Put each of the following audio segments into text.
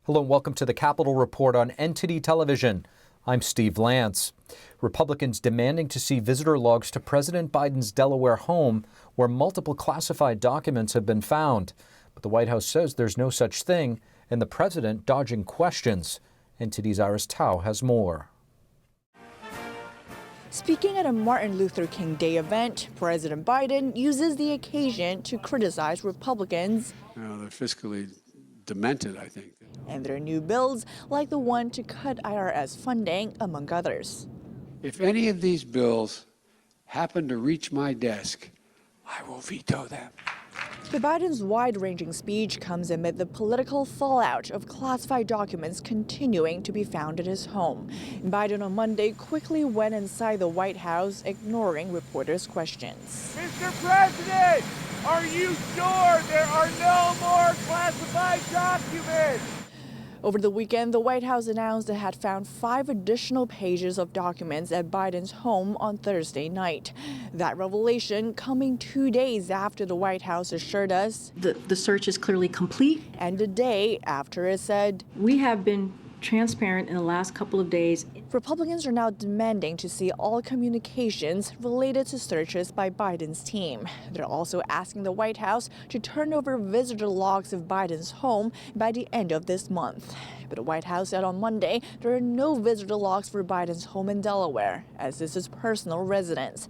Hello and welcome to the Capitol Report on NTD Television. I'm Steve Lance. Republicans demanding to see visitor logs to President Biden's Delaware home where multiple classified documents have been found. But the White House says there's no such thing and the president dodging questions. NTD's Iris Tao has more. Speaking at a Martin Luther King Day event, President Biden uses the occasion to criticize Republicans. They're fiscally demented, I think. And their new bills, like the one to cut IRS funding, among others. If any of these bills happen to reach my desk, I will veto them. But Biden's wide-ranging speech comes amid the political fallout of classified documents continuing to be found at his home. Biden on Monday quickly went inside the White House, ignoring reporters' questions. Mr. President, are you sure there are no more classified documents? Over the weekend, the White House announced it had found 5 additional pages of documents at Biden's home on Thursday night. That revelation coming 2 days after the White House assured us the search is clearly complete. And a day after it said, "We have been transparent in the last couple of days." Republicans are now demanding to see all communications related to searches by Biden's team. They're also asking the White House to turn over visitor logs of Biden's home by the end of this month. But the White House said on Monday there are no visitor logs for Biden's home in Delaware, as this is personal residence.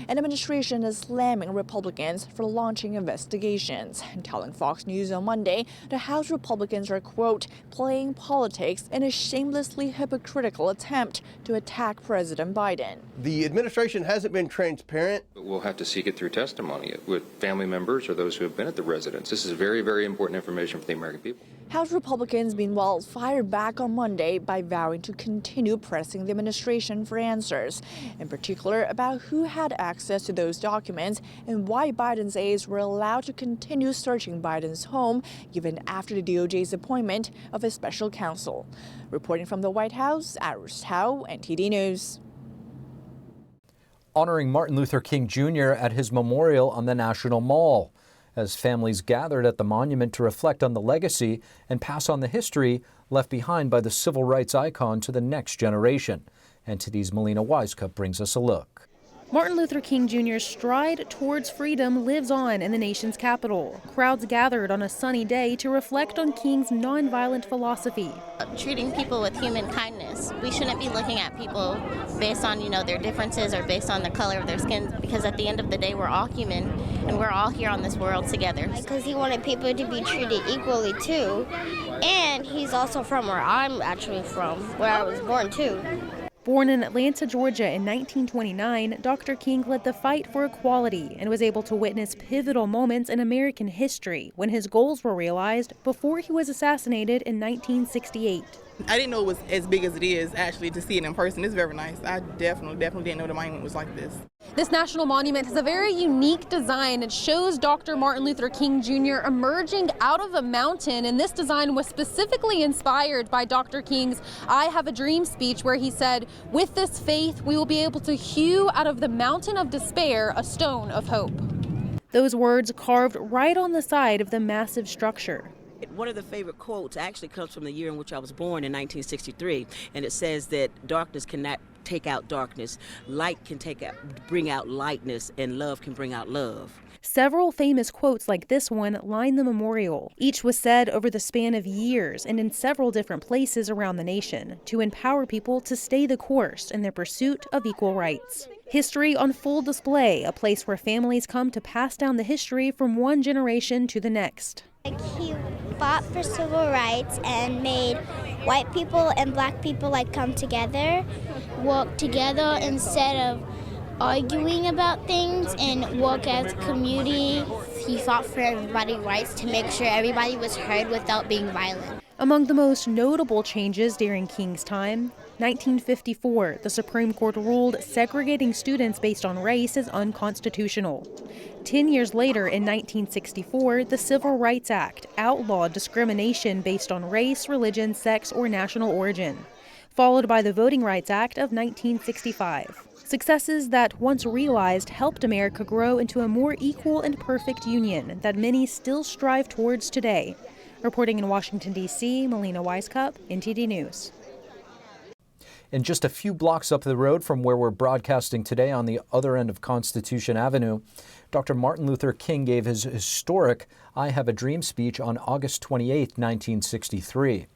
An administration is slamming Republicans for launching investigations, and telling Fox News on Monday the House Republicans are, quote, playing politics in a shamelessly hypocritical attempt to attack President Biden. The administration hasn't been transparent. We'll have to seek it through testimony with family members or those who have been at the residence. This is very, very important information for the American people. House Republicans, meanwhile, fired back on Monday by vowing to continue pressing the administration for answers, in particular about who had access to those documents and why Biden's aides were allowed to continue searching Biden's home, even after the DOJ's appointment of a special counsel. Reporting from the White House, Iris Tao, NTD News. Honoring Martin Luther King Jr. at his memorial on the National Mall, as families gathered at the monument to reflect on the legacy and pass on the history left behind by the civil rights icon to the next generation. NTD's Melina Wisecup brings us a look. Martin Luther King Jr.'s stride towards freedom lives on in the nation's capital. Crowds gathered on a sunny day to reflect on King's nonviolent philosophy. Treating people with human kindness. We shouldn't be looking at people based on, their differences or based on the color of their skin, because at the end of the day, we're all human and we're all here on this world together. Because he wanted people to be treated equally too. And he's also from where I'm actually from, where I was born too. Born in Atlanta, Georgia in 1929, Dr. King led the fight for equality and was able to witness pivotal moments in American history when his goals were realized before he was assassinated in 1968. I didn't know it was as big as it is, actually, to see it in person. It's very nice. I definitely didn't know the monument was like this. This national monument has a very unique design. It shows Dr. Martin Luther King Jr. emerging out of a mountain, and this design was specifically inspired by Dr. King's "I Have a Dream" speech, where he said, "With this faith, we will be able to hew out of the mountain of despair a stone of hope." Those words carved right on the side of the massive structure. One of the favorite quotes actually comes from the year in which I was born in 1963, and it says that darkness cannot take out darkness, light can bring out lightness, and love can bring out love. Several famous quotes like this one line the memorial. Each was said over the span of years and in several different places around the nation to empower people to stay the course in their pursuit of equal rights. History on full display, a place where families come to pass down the history from one generation to the next. He fought for civil rights and made white people and black people come together, work together instead of arguing about things, and work as a community. He fought for everybody's rights to make sure everybody was heard without being violent. Among the most notable changes during King's time, 1954, the Supreme Court ruled segregating students based on race is unconstitutional. 10 years later, in 1964, the Civil Rights Act outlawed discrimination based on race, religion, sex, or national origin, followed by the Voting Rights Act of 1965. Successes that, once realized, helped America grow into a more equal and perfect union that many still strive towards today. Reporting in Washington, D.C., Melina Weiskup, NTD News. And just a few blocks up the road from where we're broadcasting today on the other end of Constitution Avenue, Dr. Martin Luther King gave his historic I Have a Dream speech on August 28, 1963.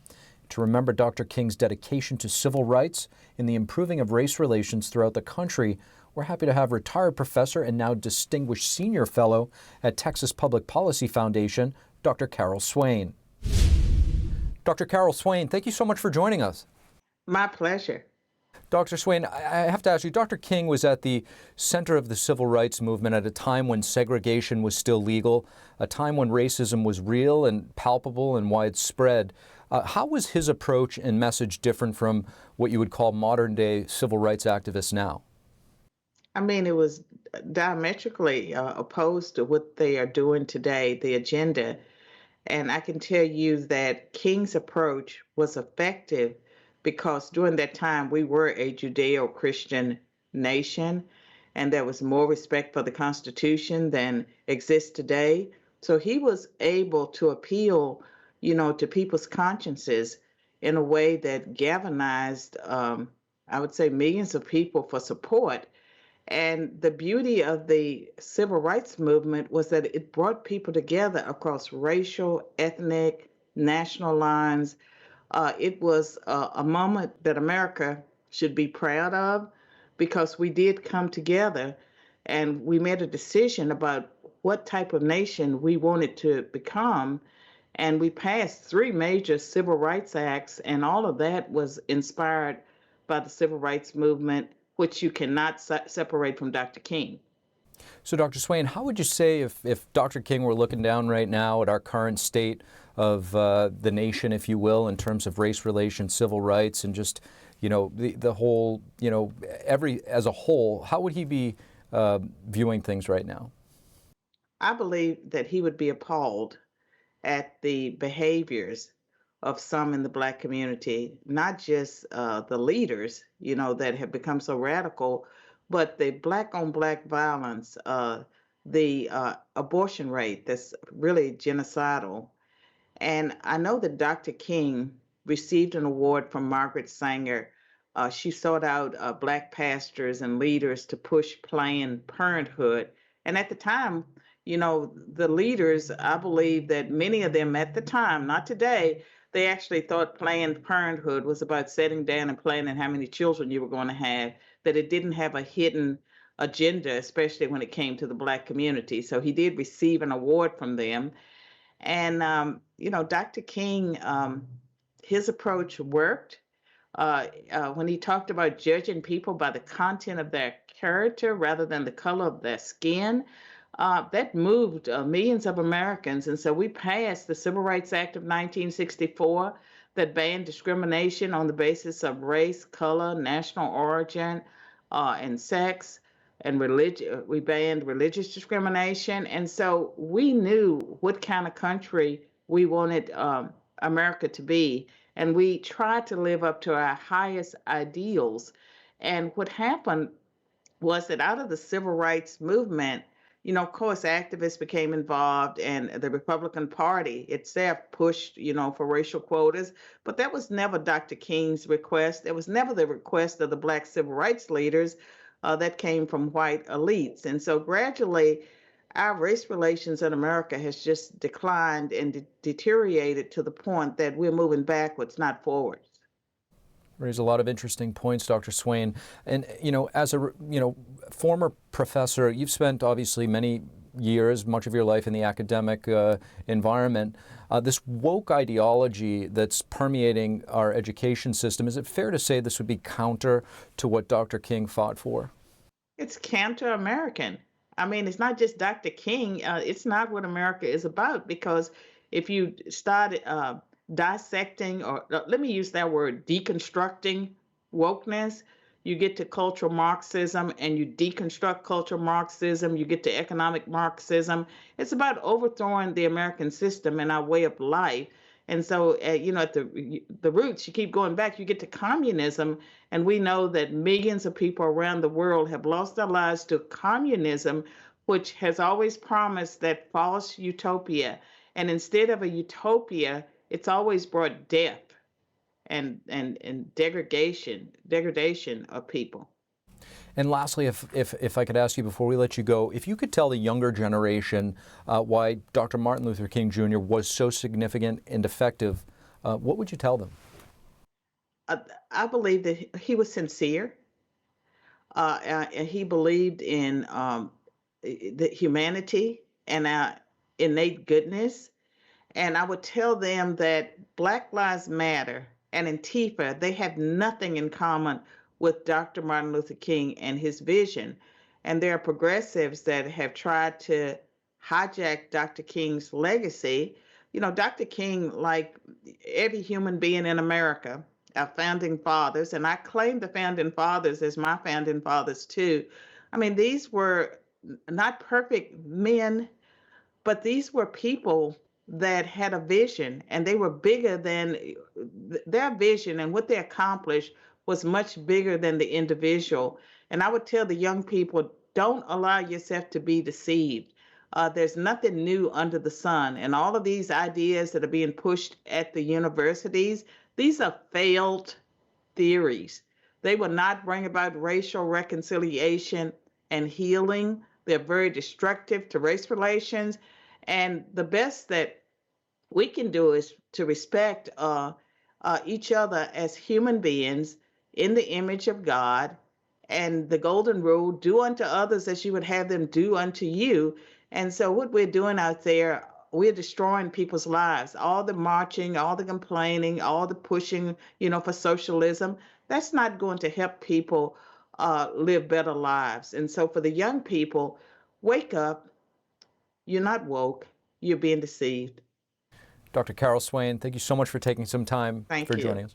To remember Dr. King's dedication to civil rights and the improving of race relations throughout the country, we're happy to have retired professor and now distinguished senior fellow at Texas Public Policy Foundation, Dr. Carol Swain. Dr. Carol Swain, thank you so much for joining us. My pleasure. Dr. Swain, I have to ask you, Dr. King was at the center of the civil rights movement at a time when segregation was still legal, a time when racism was real and palpable and widespread. How was his approach and message different from what you would call modern-day civil rights activists now? I mean, it was diametrically opposed to what they are doing today, the agenda. And I can tell you that King's approach was effective because during that time we were a Judeo-Christian nation, and there was more respect for the Constitution than exists today. So he was able to appeal, to people's consciences in a way that galvanized, I would say, millions of people for support. And the beauty of the civil rights movement was that it brought people together across racial, ethnic, national lines. It was a moment that America should be proud of because we did come together and we made a decision about what type of nation we wanted to become. And we passed 3 major civil rights acts, and all of that was inspired by the civil rights movement, which you cannot separate from Dr. King. So, Dr. Swain, how would you say if Dr. King were looking down right now at our current state of the nation, if you will, in terms of race relations, civil rights, and just, the whole, as a whole, how would he be viewing things right now? I believe that he would be appalled at the behaviors of some in the Black community, not just the leaders, that have become so radical, but the Black on Black violence, the abortion rate that's really genocidal. And I know that Dr. King received an award from Margaret Sanger. She sought out Black pastors and leaders to push Planned Parenthood. And at the time, the leaders, I believe that many of them at the time, not today, they actually thought Planned Parenthood was about sitting down and planning how many children you were going to have, that it didn't have a hidden agenda, especially when it came to the Black community. So he did receive an award from them. And, Dr. King, his approach worked. When he talked about judging people by the content of their character rather than the color of their skin, that moved millions of Americans. And so we passed the Civil Rights Act of 1964 that banned discrimination on the basis of race, color, national origin, and sex, and religion. We banned religious discrimination. And so we knew what kind of country we wanted America to be. And we tried to live up to our highest ideals. And what happened was that out of the civil rights movement, of course, activists became involved, and the Republican Party itself pushed, for racial quotas. But that was never Dr. King's request. It was never the request of the Black civil rights leaders. That came from white elites. And so gradually, our race relations in America has just declined and deteriorated to the point that we're moving backwards, not forwards. Raise a lot of interesting points, Dr. Swain. And, as a, former professor, you've spent obviously many years, much of your life in the academic environment. This woke ideology that's permeating our education system, is it fair to say this would be counter to what Dr. King fought for? It's counter-American. I mean, it's not just Dr. King. It's not what America is about, because if you start dissecting, or let me use that word, deconstructing wokeness, you get to cultural Marxism, and you deconstruct cultural Marxism, you get to economic Marxism. It's about overthrowing the American system and our way of life. And so, at the roots, you keep going back, you get to communism, and we know that millions of people around the world have lost their lives to communism, which has always promised that false utopia. And instead of a utopia, it's always brought death and degradation of people. And lastly, if I could ask you before we let you go, if you could tell the younger generation why Dr. Martin Luther King Jr. was so significant and effective, what would you tell them? I believe that he was sincere. And he believed in the humanity and our innate goodness. And I would tell them that Black Lives Matter and Antifa, they have nothing in common with Dr. Martin Luther King and his vision. And there are progressives that have tried to hijack Dr. King's legacy. You know, Dr. King, like every human being in America, our founding fathers, and I claim the founding fathers as my founding fathers too. I mean, these were not perfect men, but these were people that had a vision, and they were bigger than their vision, and what they accomplished was much bigger than the individual. And I would tell the young people, don't allow yourself to be deceived. There's nothing new under the sun, and all of these ideas that are being pushed at the universities, these are failed theories. They will not bring about racial reconciliation and healing. They're very destructive to race relations. And the best that we can do is to respect each other as human beings in the image of God. And the golden rule, do unto others as you would have them do unto you. And so what we're doing out there, we're destroying people's lives. All the marching, all the complaining, all the pushing, for socialism, that's not going to help people live better lives. And so for the young people, wake up. You're not woke. You're being deceived. Dr. Carol Swain, thank you so much for taking some time for joining us.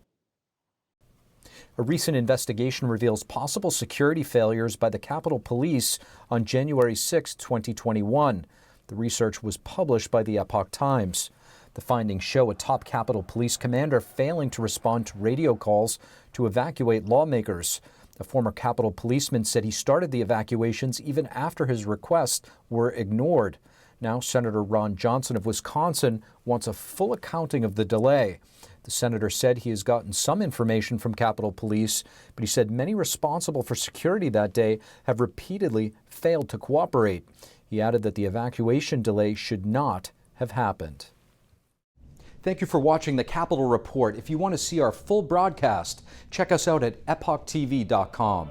A recent investigation reveals possible security failures by the Capitol Police on January 6, 2021. The research was published by the Epoch Times. The findings show a top Capitol Police commander failing to respond to radio calls to evacuate lawmakers. A former Capitol policeman said he started the evacuations even after his requests were ignored. Now, Senator Ron Johnson of Wisconsin wants a full accounting of the delay. The senator said he has gotten some information from Capitol Police, but he said many responsible for security that day have repeatedly failed to cooperate. He added that the evacuation delay should not have happened. Thank you for watching the Capitol Report. If you want to see our full broadcast, check us out at epochtv.com.